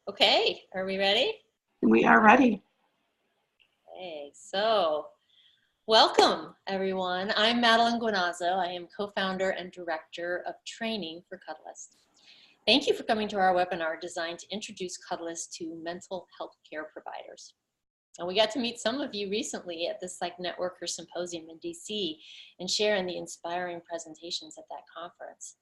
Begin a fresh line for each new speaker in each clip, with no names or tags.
Okay, are we ready?
We are ready.
Okay, so welcome everyone. I'm Madeline Guinazzo. I am co-founder and director of training for Cuddlist. Thank you for coming to our webinar designed to introduce Cuddlist to mental health care providers. And we got to meet some of you recently at the Psych Networker Symposium in DC and share in the inspiring presentations at that conference.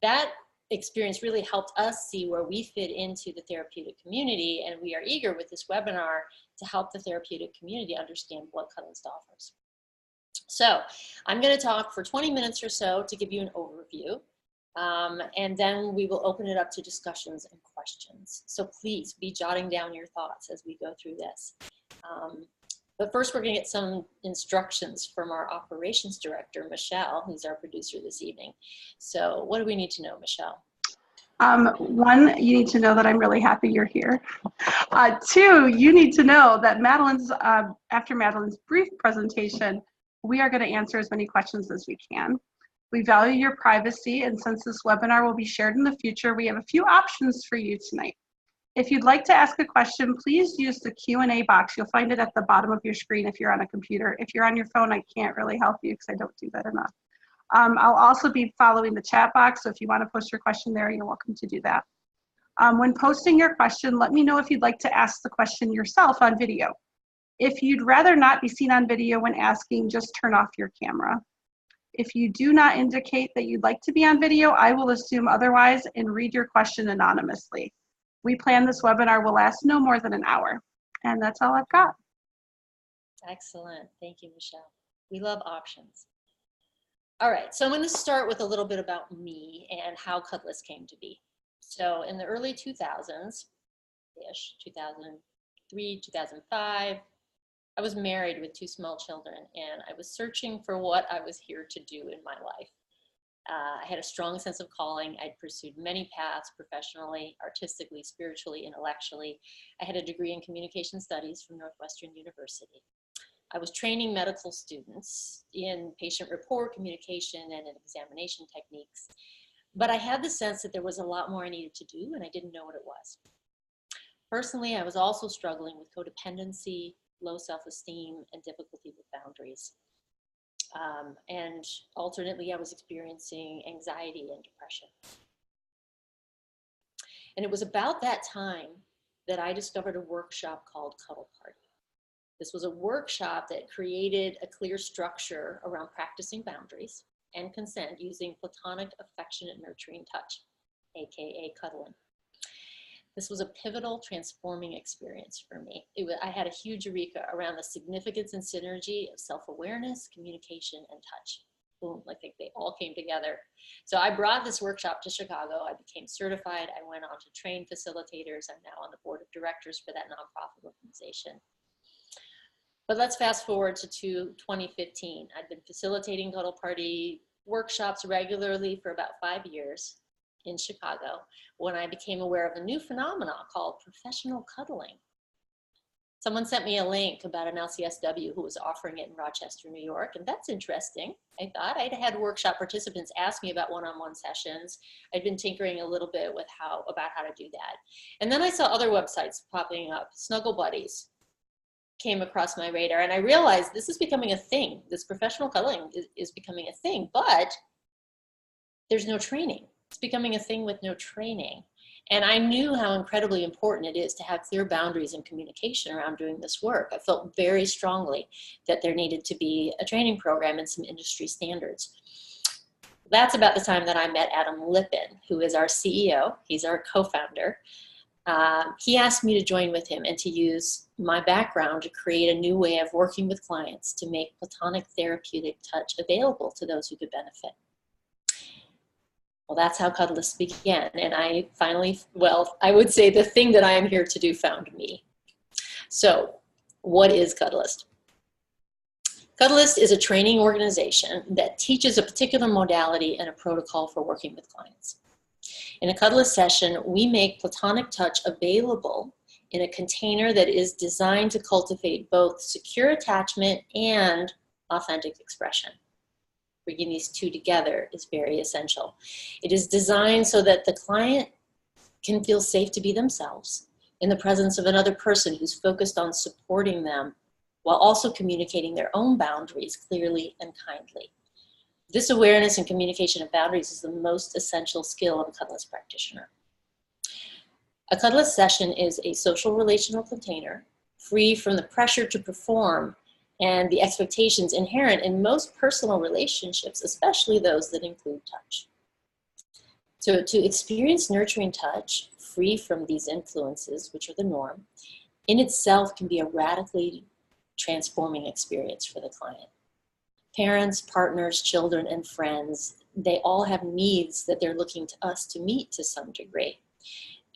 That experience really helped us see where we fit into the therapeutic community, and we are eager with this webinar to help the therapeutic community understand what Cuddlist offers. So I'm going to talk for 20 minutes or so to give you an overview, and then we will open it up to discussions and questions. So please be jotting down your thoughts as we go through this. But first, we're going to get some instructions from our operations director, Michelle, who's our producer this evening. So what do we need to know, Michelle?
One, you need to know that I'm really happy you're here. Two, you need to know that after Madeline's brief presentation, we are going to answer as many questions as we can. We value your privacy, and since this webinar will be shared in the future, we have a few options for you tonight. If you'd like to ask a question, please use the Q&A box. You'll find it at the bottom of your screen if you're on a computer. If you're on your phone, I can't really help you because I don't do that enough. I'll also be following the chat box, so if you want to post your question there, you're welcome to do that. When posting your question, let me know if you'd like to ask the question yourself on video. If you'd rather not be seen on video when asking, just turn off your camera. If you do not indicate that you'd like to be on video, I will assume otherwise and read your question anonymously. We plan this webinar will last no more than an hour. And that's all I've got.
Excellent. Thank you, Michelle. We love options. All right, so I'm going to start with a little bit about me and how Cuddlist came to be. So in the early 2000s-ish, 2003, 2005, I was married with 2 small children, and I was searching for what I was here to do in my life. I had a strong sense of calling. I'd pursued many paths professionally, artistically, spiritually, intellectually. I had a degree in communication studies from Northwestern University. I was training medical students in patient rapport communication and in examination techniques, but I had the sense that there was a lot more I needed to do, and I didn't know what it was. Personally, I was also struggling with codependency, low self-esteem, and difficulty with boundaries. And alternately, I was experiencing anxiety and depression. And it was about that time that I discovered a workshop called Cuddle Party. This was a workshop that created a clear structure around practicing boundaries and consent using platonic, affectionate, nurturing touch, AKA cuddling. This was a pivotal, transforming experience for me. I had a huge eureka around the significance and synergy of self-awareness, communication, and touch. Boom, I think they all came together. So I brought this workshop to Chicago. I became certified. I went on to train facilitators. I'm now on the board of directors for that nonprofit organization. But let's fast forward to 2015. I'd been facilitating Cuddle Party workshops regularly for about 5 years in Chicago when I became aware of a new phenomenon called professional cuddling. Someone sent me a link about an LCSW who was offering it in Rochester, New York, and that's interesting. I thought I'd had workshop participants ask me about one-on-one sessions. I'd been tinkering a little bit with about how to do that. And then I saw other websites popping up. Snuggle Buddies came across my radar, and I realized this is becoming a thing. This professional cuddling is becoming a thing, but there's no training. It's becoming a thing with no training. And I knew how incredibly important it is to have clear boundaries and communication around doing this work. I felt very strongly that there needed to be a training program and some industry standards. That's about the time that I met Adam Lippin, who is our CEO. He's our co-founder. He asked me to join with him and to use my background to create a new way of working with clients to make platonic therapeutic touch available to those who could benefit. Well, that's how Cuddlist began. And I finally, I would say the thing that I am here to do found me. So what is Cuddlist? Cuddlist is a training organization that teaches a particular modality and a protocol for working with clients. In a Cuddlist session, we make platonic touch available in a container that is designed to cultivate both secure attachment and authentic expression. Bringing these two together is very essential. It is designed so that the client can feel safe to be themselves in the presence of another person who's focused on supporting them while also communicating their own boundaries clearly and kindly. This awareness and communication of boundaries is the most essential skill of a Cuddlist practitioner. A Cuddlist session is a social relational container free from the pressure to perform and the expectations inherent in most personal relationships, especially those that include touch. So to experience nurturing touch, free from these influences, which are the norm, in itself can be a radically transforming experience for the client. Parents, partners, children, and friends, they all have needs that they're looking to us to meet to some degree.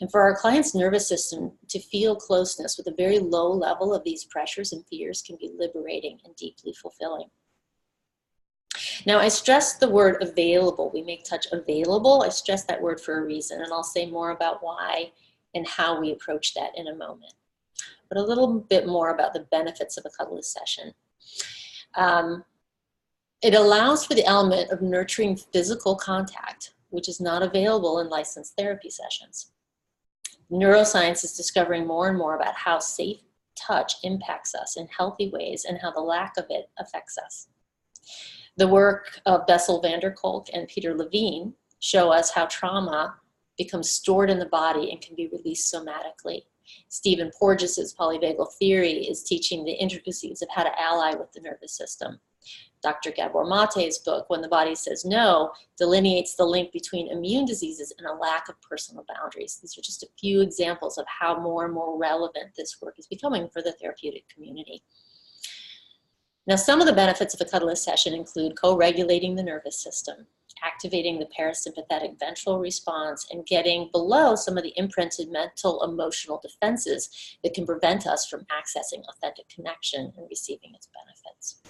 And for our client's nervous system to feel closeness with a very low level of these pressures and fears can be liberating and deeply fulfilling. Now, I stress the word available. We make touch available. I stress that word for a reason, and I'll say more about why and how we approach that in a moment. But a little bit more about the benefits of a Cuddlist session. It allows for the element of nurturing physical contact, which is not available in licensed therapy sessions. Neuroscience is discovering more and more about how safe touch impacts us in healthy ways and how the lack of it affects us. The work of Bessel van der Kolk and Peter Levine show us how trauma becomes stored in the body and can be released somatically. Stephen Porges' polyvagal theory is teaching the intricacies of how to ally with the nervous system. Dr. Gabor Mate's book, When the Body Says No, delineates the link between immune diseases and a lack of personal boundaries. These are just a few examples of how more and more relevant this work is becoming for the therapeutic community. Now, some of the benefits of a Cuddlist session include co-regulating the nervous system, activating the parasympathetic ventral response, and getting below some of the imprinted mental emotional defenses that can prevent us from accessing authentic connection and receiving its benefits.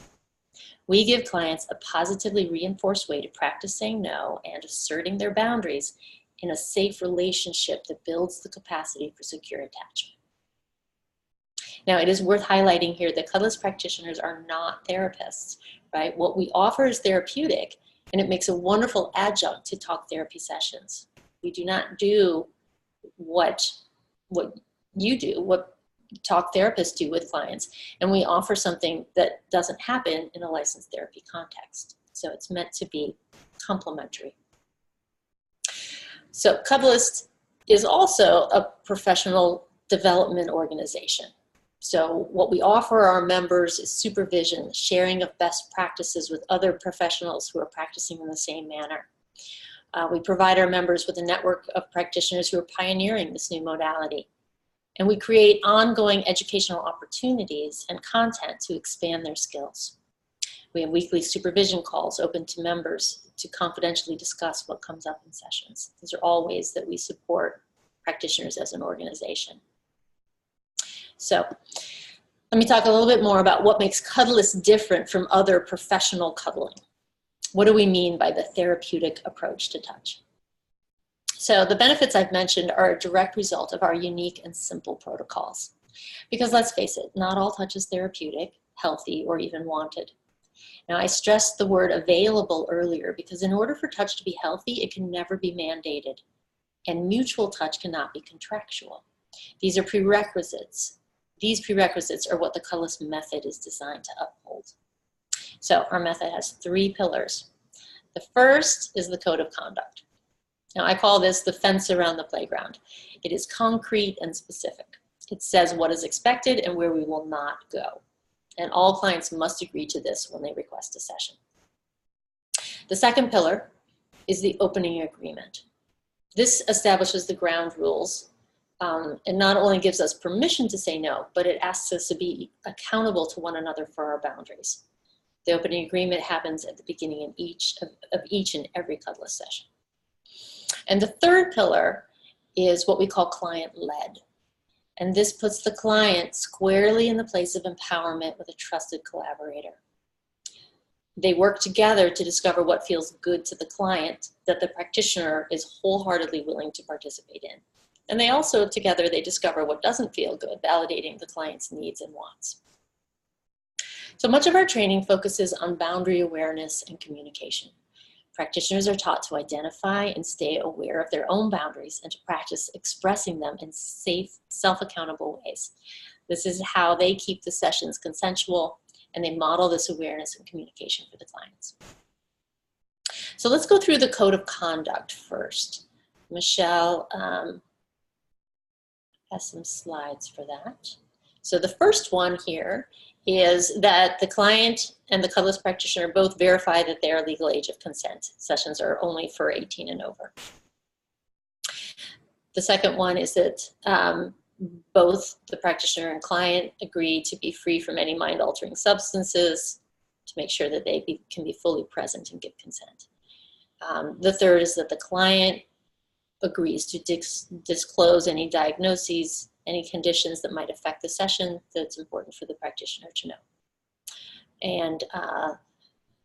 We give clients a positively reinforced way to practice saying no and asserting their boundaries in a safe relationship that builds the capacity for secure attachment. Now, it is worth highlighting here that Cuddlist practitioners are not therapists, right? What we offer is therapeutic, and it makes a wonderful adjunct to talk therapy sessions. We do not do what you do, what talk therapists do with clients, and we offer something that doesn't happen in a licensed therapy context. So it's meant to be complementary. So Cuddlist is also a professional development organization. So what we offer our members is supervision, sharing of best practices with other professionals who are practicing in the same manner. We provide our members with a network of practitioners who are pioneering this new modality. And we create ongoing educational opportunities and content to expand their skills. We have weekly supervision calls open to members to confidentially discuss what comes up in sessions. These are all ways that we support practitioners as an organization. So let me talk a little bit more about what makes Cuddlist different from other professional cuddling. What do we mean by the therapeutic approach to touch? So the benefits I've mentioned are a direct result of our unique and simple protocols. Because let's face it, not all touch is therapeutic, healthy, or even wanted. Now, I stressed the word available earlier because in order for touch to be healthy, it can never be mandated. And mutual touch cannot be contractual. These are prerequisites. These prerequisites are what the Cuddlist method is designed to uphold. So our method has 3 pillars. The first is the code of conduct. Now, I call this the fence around the playground. It is concrete and specific. It says what is expected and where we will not go. And all clients must agree to this when they request a session. The second pillar is the opening agreement. This establishes the ground rules and not only gives us permission to say no, but it asks us to be accountable to one another for our boundaries. The opening agreement happens at the beginning of each and every Cuddlist session. And the third pillar is what we call client-led. And this puts the client squarely in the place of empowerment with a trusted collaborator. They work together to discover what feels good to the client that the practitioner is wholeheartedly willing to participate in. And they also, together, they discover what doesn't feel good, validating the client's needs and wants. So much of our training focuses on boundary awareness and communication. Practitioners are taught to identify and stay aware of their own boundaries and to practice expressing them in safe, self-accountable ways. This is how they keep the sessions consensual, and they model this awareness and communication for the clients. So let's go through the code of conduct first. Michelle has some slides for that. So the first one here is that the client and the Cuddlist practitioner both verify that they are legal age of consent. Sessions are only for 18 and over. The second one is that both the practitioner and client agree to be free from any mind-altering substances to make sure that they can be fully present and give consent. The third is that the client agrees to disclose any diagnoses, any conditions that might affect the session that's important for the practitioner to know. And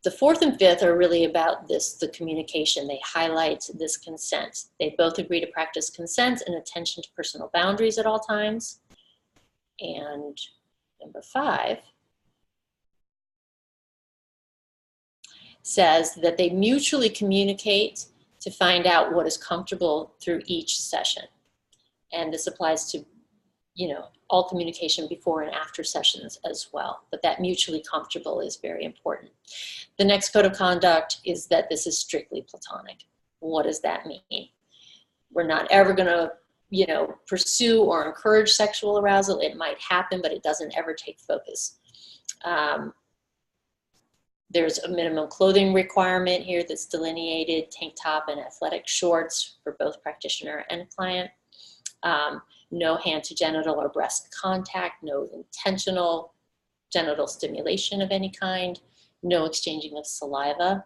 the fourth and fifth are really about the communication. They highlight this consent. They both agree to practice consent and attention to personal boundaries at all times. And number 5 says that they mutually communicate to find out what is comfortable through each session. And this applies to, all communication before and after sessions as well. But that mutually comfortable is very important. The next code of conduct is that this is strictly platonic. What does that mean? We're not ever going to, pursue or encourage sexual arousal. It might happen, but it doesn't ever take focus. There's a minimum clothing requirement here that's delineated, tank top and athletic shorts for both practitioner and client. No hand to genital or breast contact, no intentional genital stimulation of any kind, no exchanging of saliva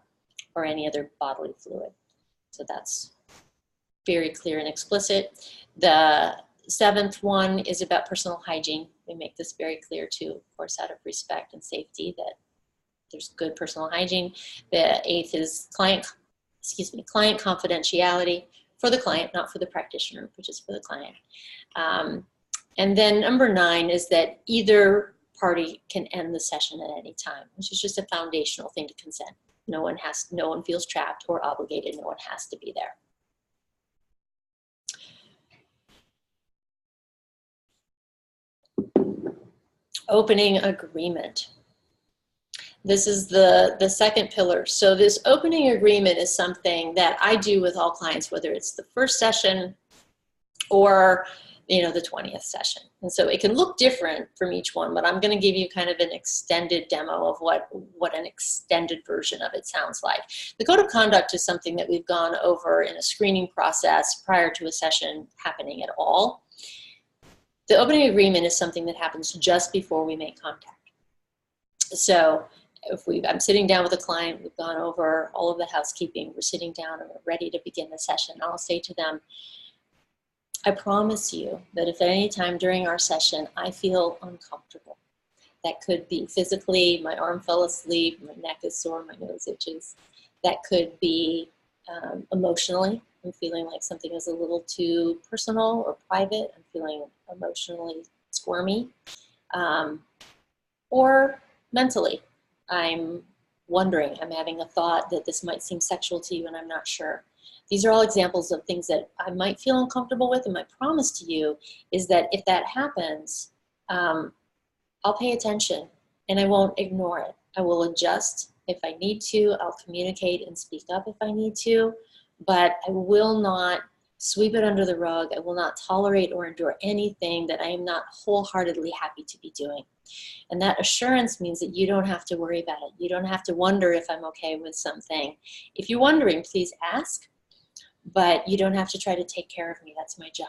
or any other bodily fluid. So that's very clear and explicit. The 7th one is about personal hygiene. We make this very clear too, of course, out of respect and safety, that there's good personal hygiene. The 8th is client confidentiality for the client, not for the practitioner, but just for the client. And then number 9 is that either party can end the session at any time, which is just a foundational thing to consent. No one feels trapped or obligated. No one has to be there. Opening agreement. This is the second pillar. So this opening agreement is something that I do with all clients, whether it's the first session or the 20th session. And so it can look different from each one, but I'm going to give you kind of an extended demo of what an extended version of it sounds like. The code of conduct is something that we've gone over in a screening process prior to a session happening at all. The opening agreement is something that happens just before we make contact. So I'm sitting down with a client, we've gone over all of the housekeeping, we're sitting down and we're ready to begin the session. I'll say to them, I promise you that if at any time during our session I feel uncomfortable, that could be physically, my arm fell asleep, my neck is sore, my nose itches. That could be emotionally, I'm feeling like something is a little too personal or private, I'm feeling emotionally squirmy. Or mentally, I'm wondering, I'm having a thought that this might seem sexual to you and I'm not sure. These are all examples of things that I might feel uncomfortable with, and my promise to you is that if that happens, I'll pay attention and I won't ignore it. I will adjust if I need to, I'll communicate and speak up if I need to, but I will not sweep it under the rug. I will not tolerate or endure anything that I am not wholeheartedly happy to be doing. And that assurance means that you don't have to worry about it. You don't have to wonder if I'm okay with something. If you're wondering, please ask, but you don't have to try to take care of me. That's my job,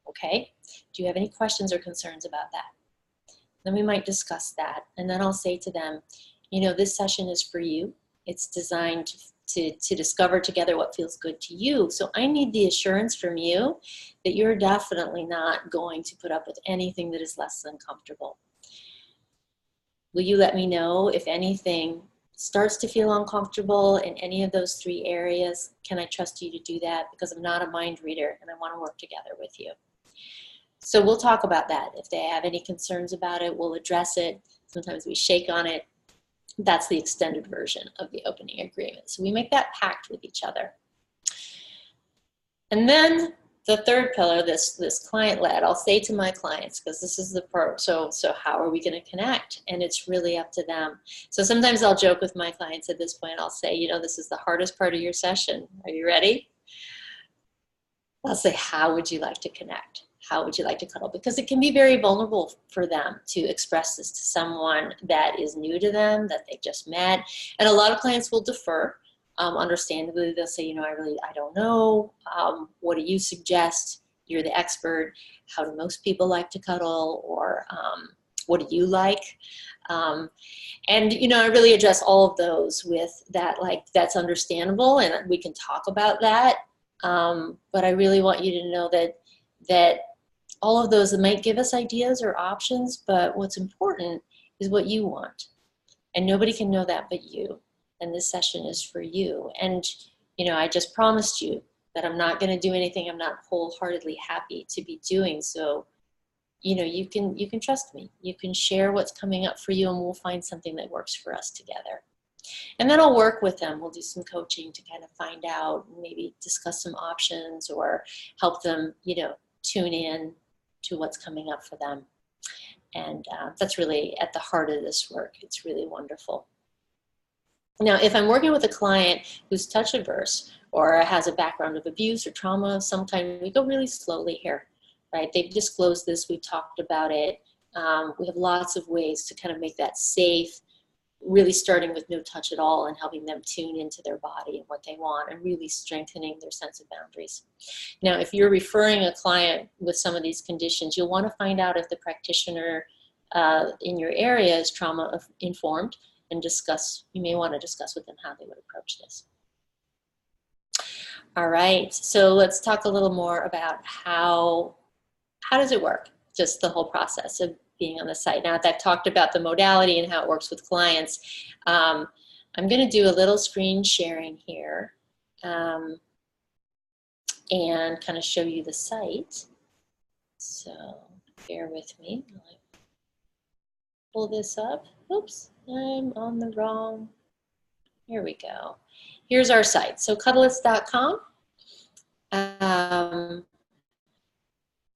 okay? Do you have any questions or concerns about that? Then we might discuss that, and then I'll say to them, this session is for you. It's designed to discover together what feels good to you. So I need the assurance from you that you're definitely not going to put up with anything that is less than comfortable. Will you let me know if anything starts to feel uncomfortable in any of those 3 areas? Can I trust you to do that? Because I'm not a mind reader and I want to work together with you. So we'll talk about that. If they have any concerns about it, we'll address it. Sometimes we shake on it. That's the extended version of the opening agreement. So we make that pact with each other. And then the third pillar, this client-led, I'll say to my clients, because this is the part, so how are we going to connect? And it's really up to them. So sometimes I'll joke with my clients at this point. I'll say, you know, this is the hardest part of your session. Are you ready? I'll say, how would you like to connect? How would you like to cuddle? Because it can be very vulnerable for them to express this to someone that is new to them, that they just met. And a lot of clients will defer. Understandably, they'll say, you know, I don't know. What do you suggest? You're the expert. How do most people like to cuddle? Or what do you like? And, you know, I really address all of those with that, like, that's understandable, and we can talk about that. But I really want you to know that all of those might give us ideas or options, but what's important is what you want. And nobody can know that but you. And this session is for you. And, you know, I just promised you that I'm not going to do anything I'm not wholeheartedly happy to be doing. So, you know, you can trust me. You can share what's coming up for you, and we'll find something that works for us together. And then I'll work with them. We'll do some coaching to kind of find out, maybe discuss some options or help them, you know, tune in to what's coming up for them. And that's really at the heart of this work. It's really wonderful. Now, if I'm working with a client who's touch averse or has a background of abuse or trauma of some kind, we go really slowly here, right? They've disclosed this, we've talked about it. We have lots of ways to kind of make that safe, really starting with no touch at all and helping them tune into their body and what they want and really strengthening their sense of boundaries. Now, if you're referring a client with some of these conditions, you'll want to find out if the practitioner in your area is trauma informed, and you may want to discuss with them how they would approach this. All right, so let's talk a little more about how does it work, just the whole process of being on the site. Now that I've talked about the modality and how it works with clients, I'm going to do a little screen sharing here and kind of show you the site. So bear with me. I'll pull this up. Oops, I'm on the wrong. Here we go. Here's our site. So Cuddlist.com.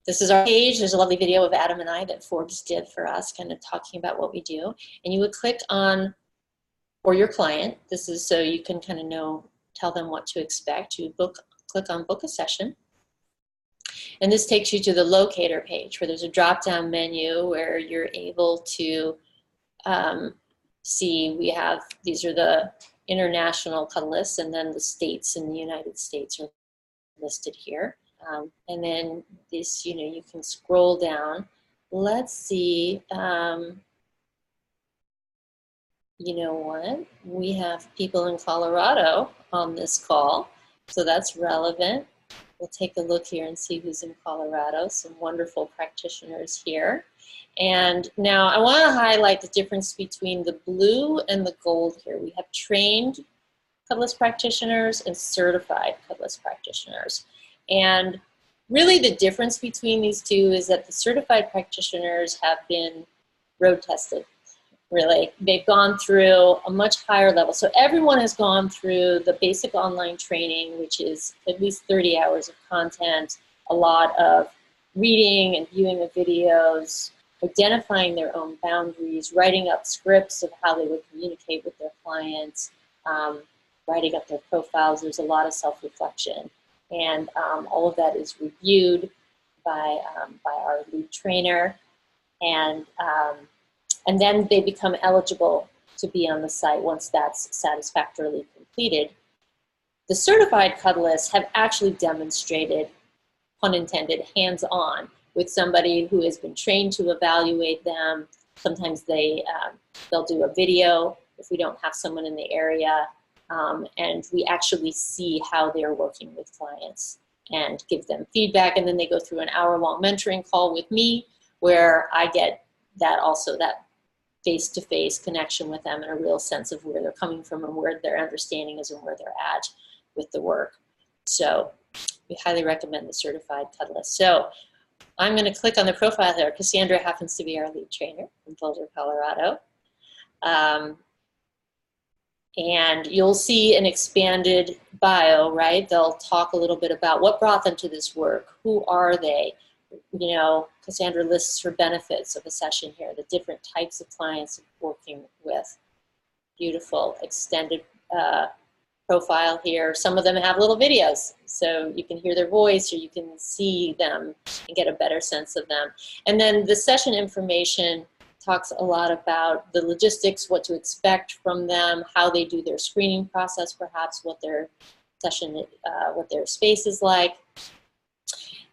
This is our page. There's a lovely video of Adam and I that Forbes did for us, kind of talking about what we do. And you would click on, or your client, this is so you can kind of tell them what to expect. You would click on book a session. And this takes you to the locator page where there's a drop-down menu where you're able to see, these are the international Cuddlists, and then the states in the United States are listed here. And then this, you know, you can scroll down. Let's see, you know what? We have people in Colorado on this call, so that's relevant. We'll take a look here and see who's in Colorado. Some wonderful practitioners here. And now I want to highlight the difference between the blue and the gold here. We have trained Cuddlist practitioners and certified Cuddlist practitioners. And really the difference between these two is that the certified practitioners have been road tested, really. They've gone through a much higher level. So everyone has gone through the basic online training, which is at least 30 hours of content, a lot of reading and viewing of videos, identifying their own boundaries, writing up scripts of how they would communicate with their clients, writing up their profiles. There's a lot of self-reflection. And all of that is reviewed by our lead trainer. And then they become eligible to be on the site once that's satisfactorily completed. The certified Cuddlists have actually demonstrated, pun intended, hands-on with somebody who has been trained to evaluate them. Sometimes they'll do a video if we don't have someone in the area. And we actually see how they're working with clients and give them feedback. And then they go through an hour-long mentoring call with me where I get that face-to-face connection with them and a real sense of where they're coming from and where their understanding is and where they're at with the work. So we highly recommend the certified Cuddlist. So I'm going to click on the profile there. Cassandra happens to be our lead trainer in Boulder, Colorado. And you'll see an expanded bio, right? They'll talk a little bit about what brought them to this work. Who are they? You know, Cassandra lists her benefits of a session here, the different types of clients working with. Beautiful extended profile here. Some of them have little videos, so you can hear their voice or you can see them and get a better sense of them. And then the session information talks a lot about the logistics, what to expect from them, how they do their screening process, perhaps what their session, what their space is like.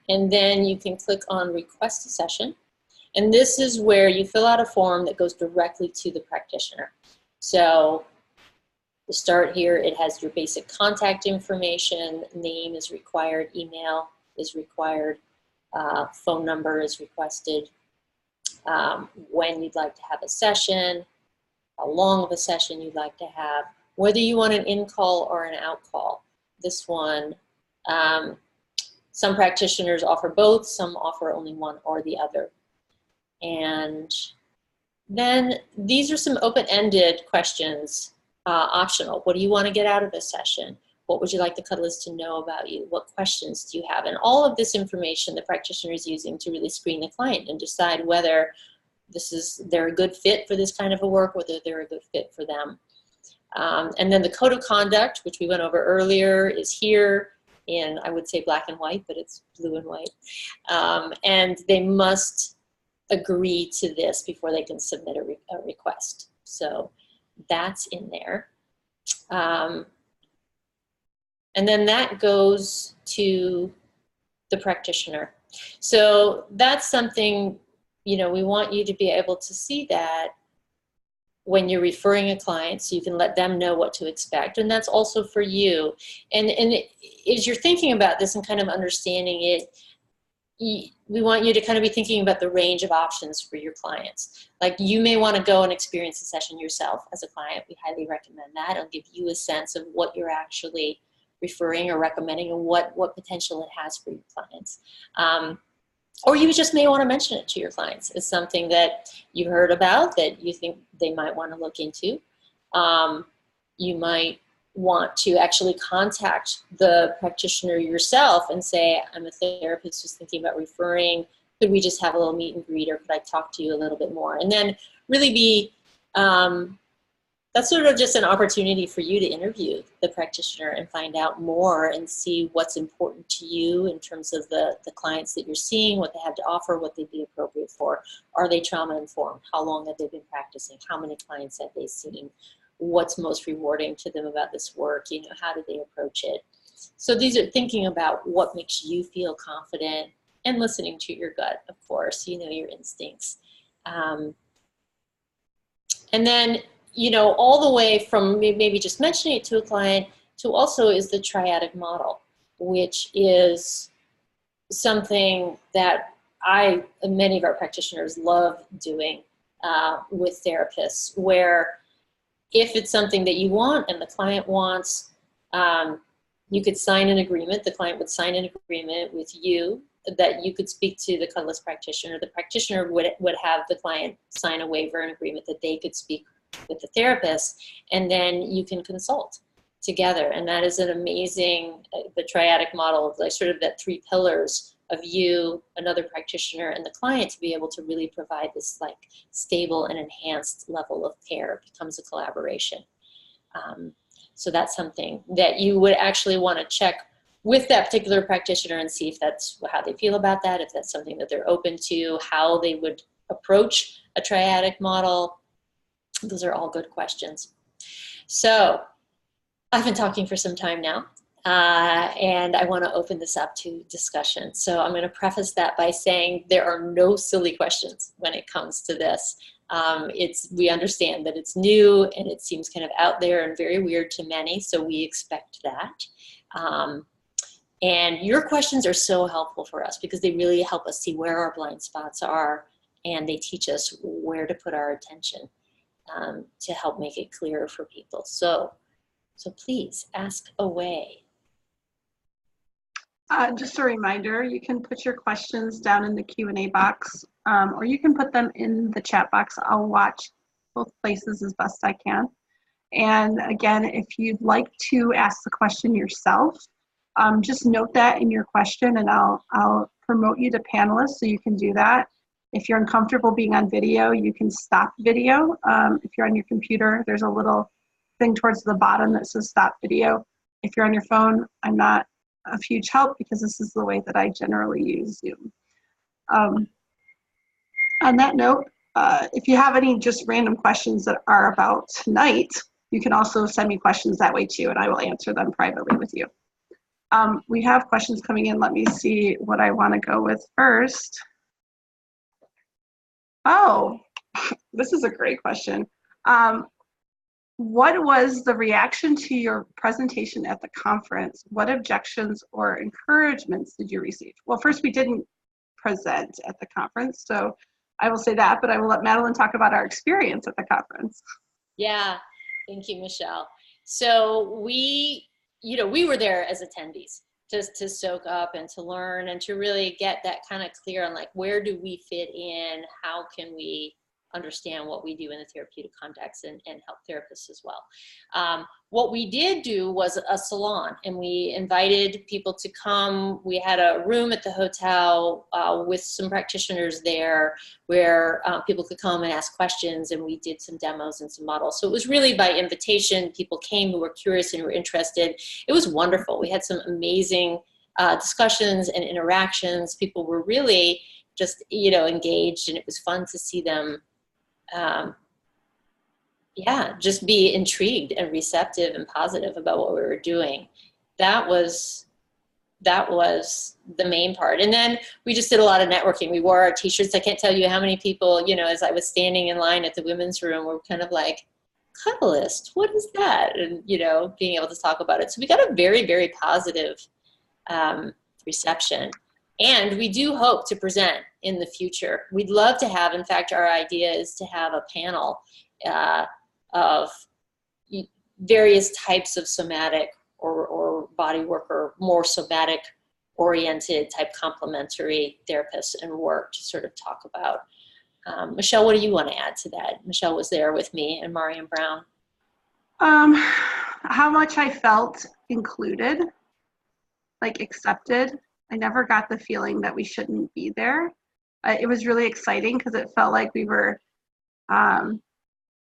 And then you can click on request a session. And this is where you fill out a form that goes directly to the practitioner. So to start here, it has your basic contact information, name is required, email is required, phone number is requested, when you'd like to have a session, how long of a session you'd like to have, whether you want an in-call or an out-call. This one, some practitioners offer both, some offer only one or the other. And then these are some open-ended questions, optional. What do you want to get out of this session? What would you like the cuddlist to know about you? What questions do you have? And all of this information the practitioner is using to really screen the client and decide whether they're a good fit for this kind of a work, whether they're a good fit for them. And then the code of conduct, which we went over earlier, is here in, I would say, black and white, but it's blue and white. And they must agree to this before they can submit a request. So that's in there. And then that goes to the practitioner. So that's something, you know, we want you to be able to see that when you're referring a client, so you can let them know what to expect. And that's also for you. And as you're thinking about this and kind of understanding it, we want you to kind of be thinking about the range of options for your clients. Like, you may want to go and experience a session yourself as a client. We highly recommend that. It'll give you a sense of what you're actually referring or recommending and what potential it has for your clients. Or you just may want to mention it to your clients as something that you heard about that you think they might want to look into. You might want to actually contact the practitioner yourself and say, I'm a therapist who's thinking about referring. Could we just have a little meet and greet, or could I talk to you a little bit more? And then really be, that's sort of just an opportunity for you to interview the practitioner and find out more and see what's important to you in terms of the clients that you're seeing, what they have to offer, what they'd be appropriate for. Are they trauma informed? How long have they been practicing? How many clients have they seen? What's most rewarding to them about this work? You know, how do they approach it? So these are thinking about what makes you feel confident and listening to your gut, of course, you know, your instincts. And then, you know, all the way from maybe just mentioning it to a client to also is the triadic model, which is something that many of our practitioners love doing with therapists, where if it's something that you want and the client wants, you could sign an agreement. The client would sign an agreement with you that you could speak to the Cuddlist practitioner. The practitioner would have the client sign a waiver and agreement that they could speak with the therapist, and then you can consult together. And that is an amazing, the triadic model of like sort of that three pillars of you, another practitioner, and the client to be able to really provide this like stable and enhanced level of care. It becomes a collaboration. So that's something that you would actually want to check with that particular practitioner and see if that's how they feel about that, if that's something that they're open to, how they would approach a triadic model. Those are all good questions. So I've been talking for some time now, and I want to open this up to discussion. So I'm going to preface that by saying there are no silly questions when it comes to this. We understand that it's new and it seems kind of out there and very weird to many, so we expect that. And your questions are so helpful for us because they really help us see where our blind spots are, and they teach us where to put our attention to help make it clearer for people. So please ask away.
Just a reminder, you can put your questions down in the Q&A box, or you can put them in the chat box. I'll watch both places as best I can. And again, if you'd like to ask the question yourself, just note that in your question and I'll promote you to panelists so you can do that. If you're uncomfortable being on video, you can stop video. If you're on your computer, there's a little thing towards the bottom that says stop video. If you're on your phone, I'm not of huge help because this is the way that I generally use Zoom. On that note, if you have any just random questions that are about tonight, you can also send me questions that way too, and I will answer them privately with you. We have questions coming in. Let me see what I want to go with first. Oh, this is a great question. What was the reaction to your presentation at the conference? What objections or encouragements did you receive? Well, first, we didn't present at the conference, so I will say that, but I will let Madeline talk about our experience at the conference.
Yeah, thank you, Michelle. So we were there as attendees just to soak up and to learn and to really get that kind of clear on like, where do we fit in? How can we understand what we do in the therapeutic context and help therapists as well. What we did do was a salon, and we invited people to come. We had a room at the hotel with some practitioners there where people could come and ask questions, and we did some demos and some models. So it was really by invitation. People came who were curious and who were interested. It was wonderful. We had some amazing discussions and interactions. People were really just, engaged, and it was fun to see them just be intrigued and receptive and positive about what we were doing. That was the main part. And then we just did a lot of networking. We wore our t-shirts. I can't tell you how many people, as I was standing in line at the women's room, were kind of like, Cuddlist, what is that? And, being able to talk about it. So we got a very, very positive reception. And we do hope to present in the future. We'd love to have, in fact, our idea is to have a panel of various types of somatic or body work or more somatic oriented type complementary therapists and work to sort of talk about. Michelle, what do you want to add to that? Michelle was there with me and Marian Brown.
How much I felt included, like accepted. I never got the feeling that we shouldn't be there. It was really exciting because it felt like we were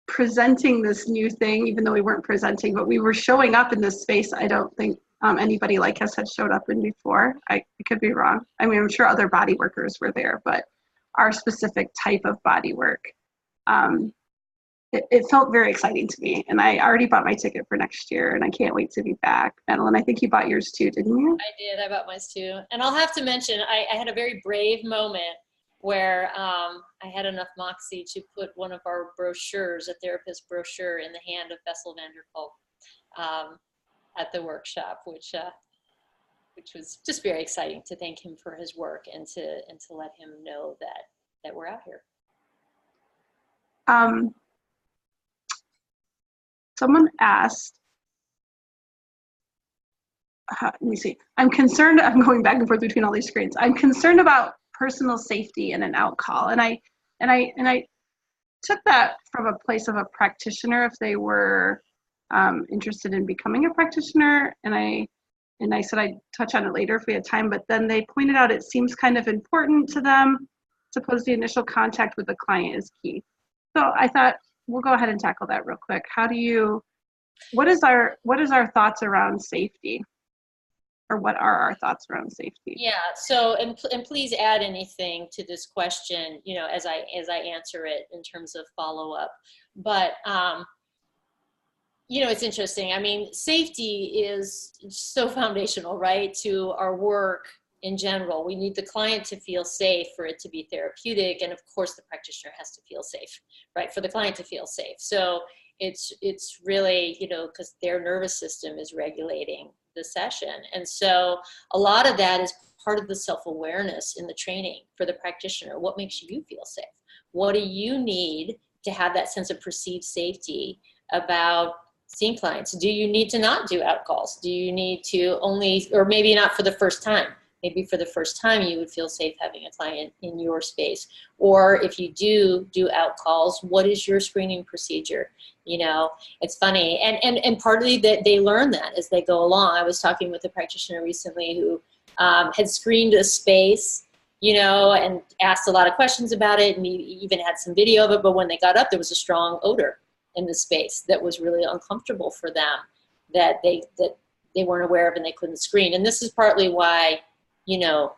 presenting this new thing, even though we weren't presenting, but we were showing up in this space I don't think anybody like us had showed up in before. I could be wrong. I mean, I'm sure other body workers were there, but our specific type of body work, it felt very exciting to me. And I already bought my ticket for next year, and I can't wait to be back. Madeline, I think you bought yours too, didn't you?
I did. I bought mine too. And I'll have to mention, I had a very brave moment where I had enough moxie to put one of our brochures, a therapist brochure, in the hand of Bessel van der Kolk at the workshop, which was just very exciting to thank him for his work and to let him know that we're out here.
Someone asked, let me see. I'm concerned, I'm going back and forth between all these screens. I'm concerned about personal safety in an out call. And I took that from a place of a practitioner if they were interested in becoming a practitioner. And I said I'd touch on it later if we had time, but then they pointed out it seems kind of important to them. Suppose the initial contact with the client is key. So I thought, we'll go ahead and tackle that real quick. What is our thoughts around safety? Or what are our thoughts around safety?
Yeah, so, and please add anything to this question, as I answer it in terms of follow-up. But, it's interesting. I mean, safety is so foundational, right, to our work in general. We need the client to feel safe for it to be therapeutic. And of course, the practitioner has to feel safe, right, for the client to feel safe. So it's really, because their nervous system is regulating the session. And so a lot of that is part of the self-awareness in the training for the practitioner. What makes you feel safe? What do you need to have that sense of perceived safety about seeing clients? Do you need to not do out calls? Do you need to only, or maybe not for the first time, maybe for the first time you would feel safe having a client in your space. Or if you do out calls, what is your screening procedure? You know, it's funny. And partly that they learn that as they go along. I was talking with a practitioner recently who had screened a space, you know, and asked a lot of questions about it, and he even had some video of it, but when they got up, there was a strong odor in the space that was really uncomfortable for them, that they weren't aware of and they couldn't screen. And this is partly why, you know,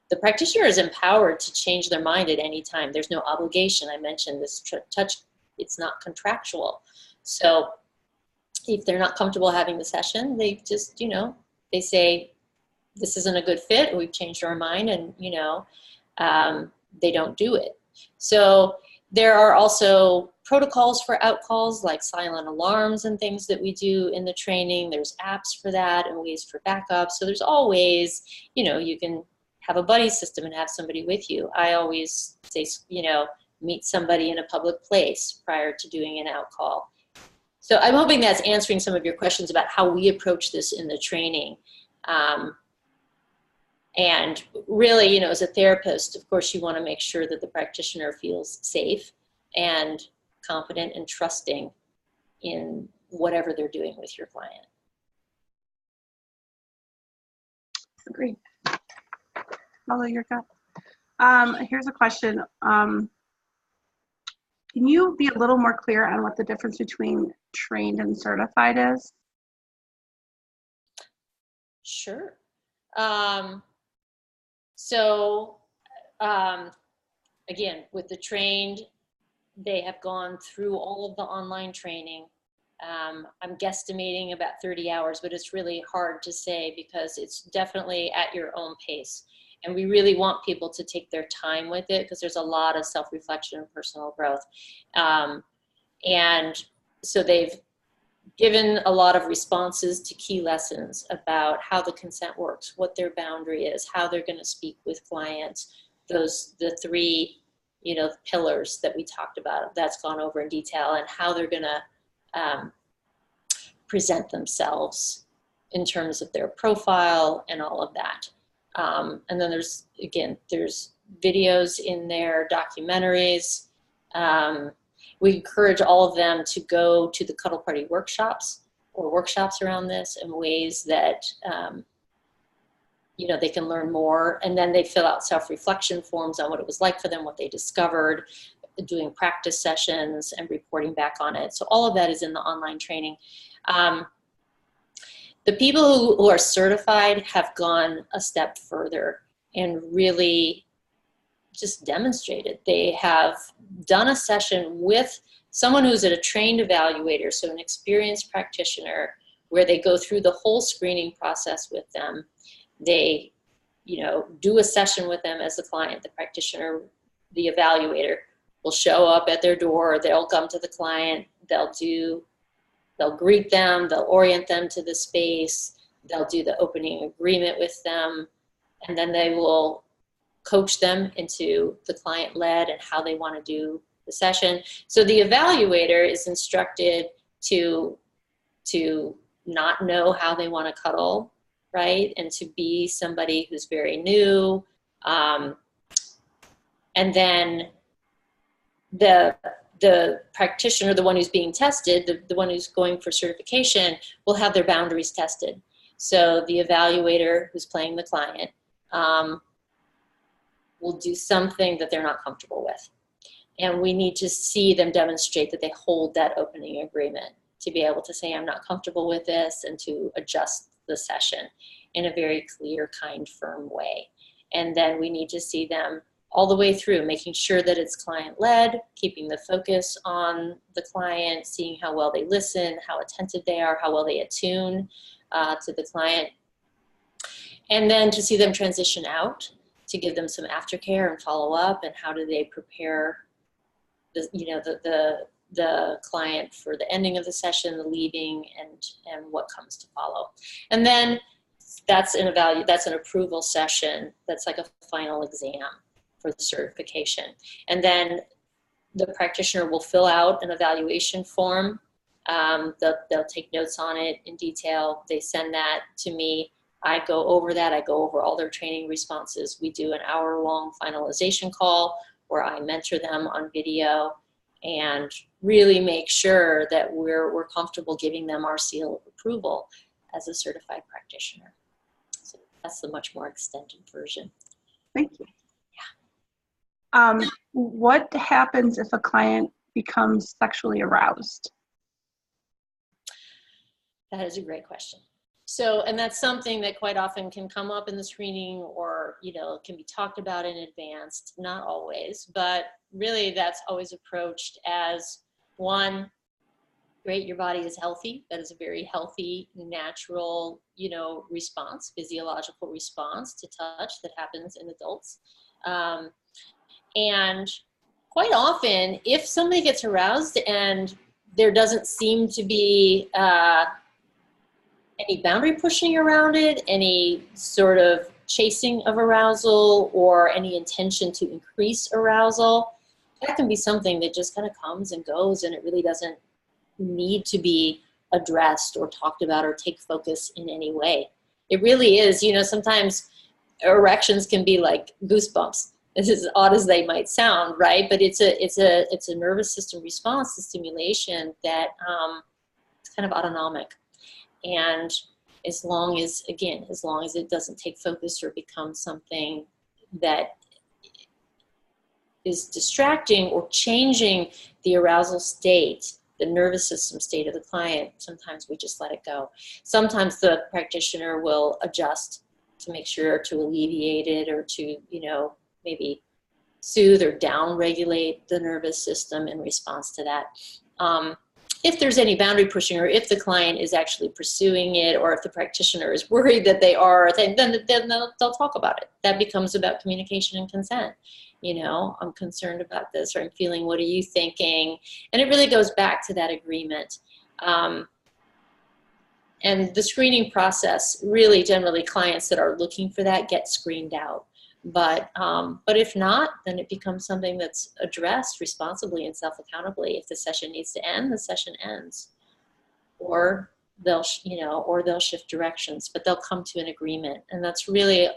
the practitioner is empowered to change their mind at any time. There's no obligation. I mentioned this touch, it's not contractual. So if they're not comfortable having the session, they just, you know, they say, this isn't a good fit, we've changed our mind, and, you know, they don't do it. So there are also protocols for out calls, like silent alarms and things that we do in the training. There's apps for that and ways for backup. So there's always, you know, you can have a buddy system and have somebody with you. I always say, you know, meet somebody in a public place prior to doing an out call. So I'm hoping that's answering some of your questions about how we approach this in the training. And really, you know, as a therapist, of course, you want to make sure that the practitioner feels safe and confident and trusting in whatever they're doing with your client.
Agreed. Follow your gut. Here's a question. Can you be a little more clear on what the difference between trained and certified is?
Sure. Again, with the trained, they have gone through all of the online training. I'm guesstimating about 30 hours, but it's really hard to say because it's definitely at your own pace. And we really want people to take their time with it because there's a lot of self-reflection and personal growth. And so they've given a lot of responses to key lessons about how the consent works, what their boundary is, how they're going to speak with clients, the three, you know, pillars that we talked about, that's gone over in detail, and how they're going to present themselves in terms of their profile and all of that. And then there's videos in there, documentaries. We encourage all of them to go to the Cuddle Party workshops or workshops around this in ways that, you know, they can learn more. And then they fill out self-reflection forms on what it was like for them, what they discovered, doing practice sessions and reporting back on it. So all of that is in the online training. The people who are certified have gone a step further and really just demonstrated. They have done a session with someone who's a trained evaluator, so an experienced practitioner, where they go through the whole screening process with them. They, you know, do a session with them as the client. The practitioner, the evaluator, will show up at their door. They'll come to the client. They'll greet them. They'll orient them to the space. They'll do the opening agreement with them, and then they will coach them into the client-led and how they want to do the session. So the evaluator is instructed to not know how they want to cuddle, right? And to be somebody who's very new. And then the practitioner, the one who's being tested, the one who's going for certification, will have their boundaries tested. So the evaluator who's playing the client will do something that they're not comfortable with. And we need to see them demonstrate that they hold that opening agreement to be able to say, I'm not comfortable with this, and to adjust the session in a very clear, kind, firm way. And then we need to see them all the way through, making sure that it's client-led, keeping the focus on the client, seeing how well they listen, how attentive they are, how well they attune to the client. And then to see them transition out, to give them some aftercare and follow up, and how do they prepare the client for the ending of the session, the leaving, and what comes to follow. And then that's an approval session. That's like a final exam for the certification. And then the practitioner will fill out an evaluation form. They'll take notes on it in detail. They send that to me. I go over that. I go over all their training responses. We do an hour-long finalization call where I mentor them on video and really make sure that we're comfortable giving them our seal of approval as a certified practitioner. So that's the much more extended version.
Thank you. What happens if a client becomes sexually aroused?
That is a great question. So, and that's something that quite often can come up in the screening, or, you know, can be talked about in advance, not always, but really that's always approached as, one, great, your body is healthy. That is a very healthy, natural, you know, response, physiological response to touch that happens in adults. And quite often, if somebody gets aroused and there doesn't seem to be any boundary pushing around it, any sort of chasing of arousal, or any intention to increase arousal, that can be something that just kind of comes and goes, and it really doesn't need to be addressed or talked about or take focus in any way. It really is, you know, sometimes erections can be like goosebumps. This is as odd as they might sound, right? But it's a nervous system response to stimulation that it's kind of autonomic. And as long as, again, as long as it doesn't take focus or become something that is distracting or changing the arousal state, the nervous system state of the client, sometimes we just let it go. Sometimes the practitioner will adjust to make sure to alleviate it, or to, you know, maybe soothe or down-regulate the nervous system in response to that. If there's any boundary pushing, or if the client is actually pursuing it, or if the practitioner is worried that they are, then they'll talk about it. That becomes about communication and consent. You know, I'm concerned about this, or I'm feeling, what are you thinking? And it really goes back to that agreement. And the screening process, really generally clients that are looking for that get screened out. But if not, then it becomes something that's addressed responsibly and self-accountably. If the session needs to end, the session ends, or they'll shift directions, but they'll come to an agreement. And that's really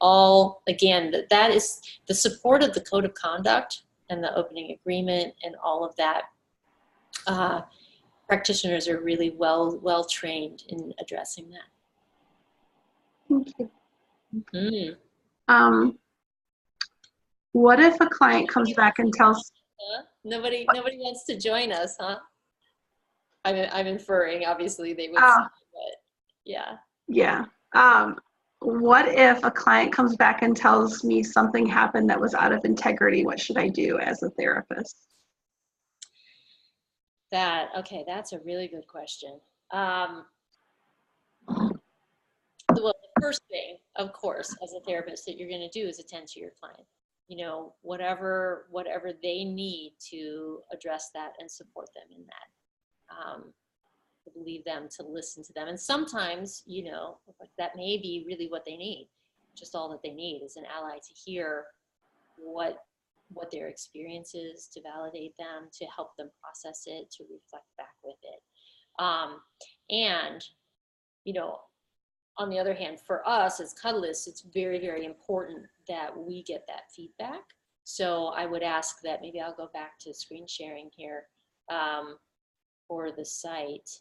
all, again, that is the support of the code of conduct and the opening agreement and all of that. Practitioners are really well trained in addressing that.
Thank you.
Mm.
What if a client comes back and tells...
Nobody wants to join us, huh? I'm inferring, obviously they would, but yeah.
Yeah. What if a client comes back and tells me something happened that was out of integrity? What should I do as a therapist?
Okay, that's a really good question. Well, the first thing, of course, as a therapist that you're going to do is attend to your client. You know, whatever they need to address that and support them in that. To believe them, to listen to them. And sometimes, you know, that may be really what they need. Just all that they need is an ally to hear what their experience is, to validate them, to help them process it, to reflect back with it. And, you know, on the other hand, for us as Cuddlists, it's very, very important that we get that feedback. So I would ask that, maybe I'll go back to screen sharing here for the site.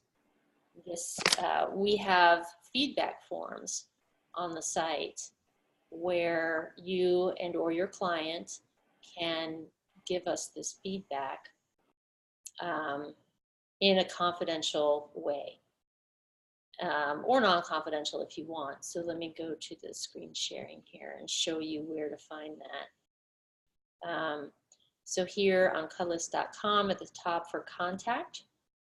We have feedback forms on the site where you and or your client can give us this feedback in a confidential way, or non-confidential if you want. So let me go to the screen sharing here and show you where to find that. So here on Cuddlist.com at the top for contact,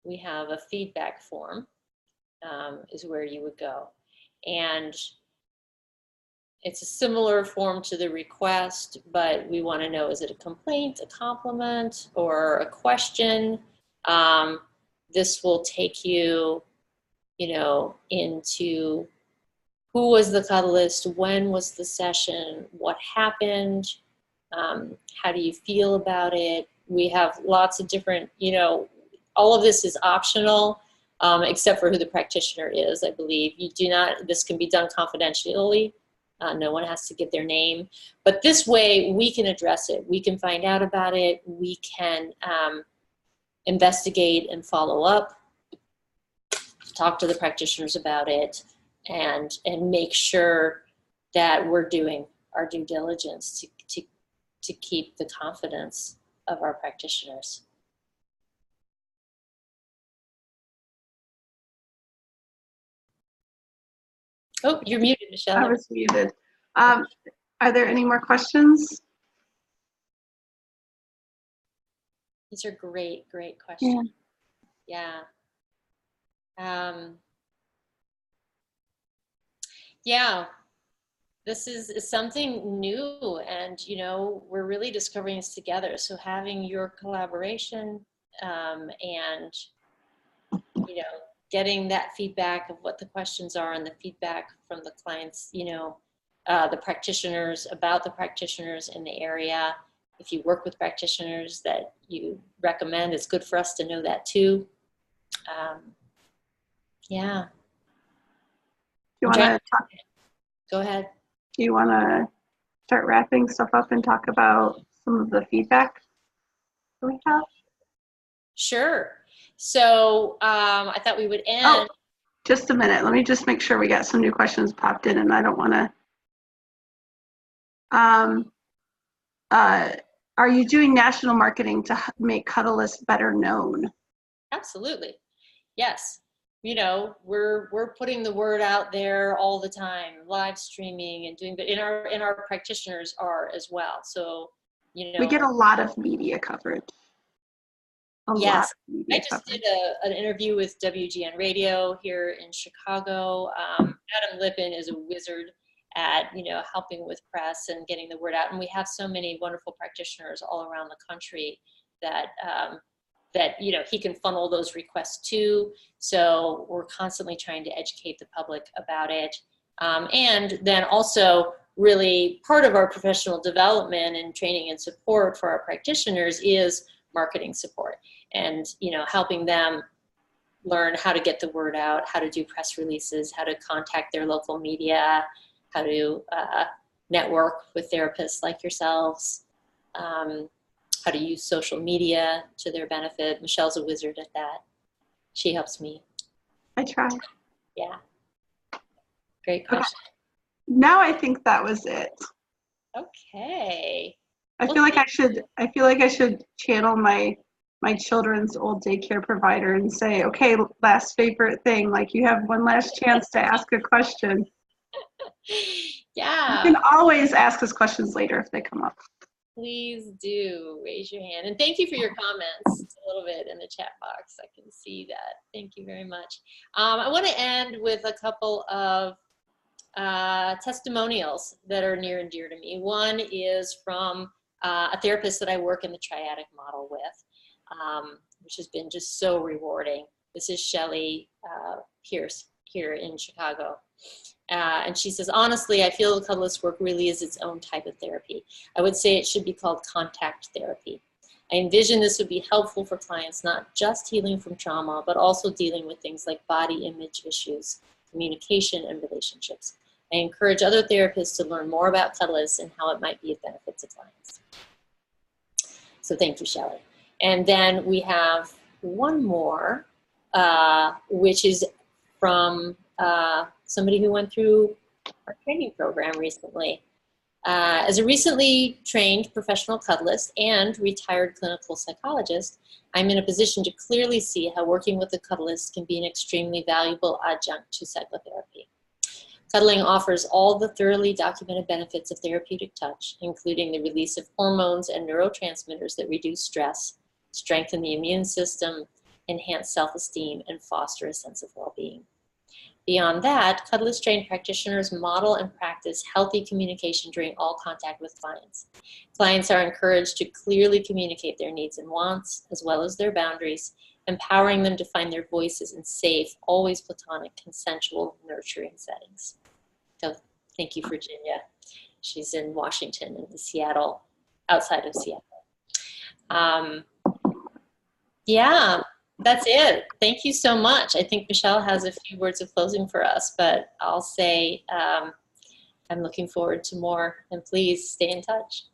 we have a feedback form is where you would go. And it's a similar form to the request, but we want to know, is it a complaint, a compliment, or a question? This will take you, you know, into who was the cuddlist, when was the session, what happened, how do you feel about it? We have lots of different, you know, all of this is optional. except for who the practitioner is, I believe. You do not, this can be done confidentially. No one has to give their name. But this way, we can address it. We can find out about it. We can investigate and follow up, talk to the practitioners about it, and make sure that we're doing our due diligence to keep the confidence of our practitioners. Oh, you're muted, Michelle.
I was muted. Are there any more questions?
These are great, great questions. Yeah. Yeah. This is something new, and you know, we're really discovering this together. So having your collaboration and you know, getting that feedback of what the questions are and the feedback from the clients, you know, the practitioners, about the practitioners in the area. If you work with practitioners that you recommend, it's good for us to know that too. Yeah.
You want to talk?
Go ahead.
Do you want to start wrapping stuff up and talk about some of the feedback that we have?
Sure. So I thought we would end.
Oh, just a minute. Let me just make sure we got some new questions popped in, and I don't want to. Are you doing national marketing to make Cuddlist better known?
Absolutely. Yes. You know, we're putting the word out there all the time, live streaming and doing, but in our practitioners are as well. So, you know,
we get a lot of media coverage.
Yes, I just did an interview with WGN Radio here in Chicago. Adam Lippin is a wizard at, you know, helping with press and getting the word out. And we have so many wonderful practitioners all around the country that, that, you know, he can funnel those requests to. So we're constantly trying to educate the public about it. And then also really part of our professional development and training and support for our practitioners is marketing support and, you know, helping them learn how to get the word out, how to do press releases, how to contact their local media, how to network with therapists like yourselves, how to use social media to their benefit. Michelle's a wizard at that. She helps me.
I try.
Yeah. Great question.
Okay. Now I think that was it.
Okay.
I feel like I should channel my children's old daycare provider and say, okay, last favorite thing, like you have one last chance to ask a question.
Yeah.
You can always ask us questions later if they come up.
Please do raise your hand. And thank you for your comments a little bit in the chat box. I can see that. Thank you very much. I want to end with a couple of testimonials that are near and dear to me. One is from a therapist that I work in the triadic model with, which has been just so rewarding. This is Shelley Pierce here in Chicago. And she says, honestly, I feel the Cuddlist work really is its own type of therapy. I would say it should be called contact therapy. I envision this would be helpful for clients, not just healing from trauma, but also dealing with things like body image issues, communication, and relationships. I encourage other therapists to learn more about Cuddlist and how it might be of benefit to clients. So thank you, Shelley. And then we have one more, which is from somebody who went through our training program recently. As a recently trained professional cuddlist and retired clinical psychologist, I'm in a position to clearly see how working with a cuddlist can be an extremely valuable adjunct to psychotherapy. Cuddling offers all the thoroughly documented benefits of therapeutic touch, including the release of hormones and neurotransmitters that reduce stress, strengthen the immune system, enhance self-esteem, and foster a sense of well-being. Beyond that, Cuddlist trained practitioners model and practice healthy communication during all contact with clients. Clients are encouraged to clearly communicate their needs and wants, as well as their boundaries, empowering them to find their voices in safe, always platonic, consensual, nurturing settings. So thank you, Virginia. She's in Washington, in Seattle, outside of Seattle. Yeah. That's it. Thank you so much. I think Michelle has a few words of closing for us, but I'll say I'm looking forward to more, and please stay in touch.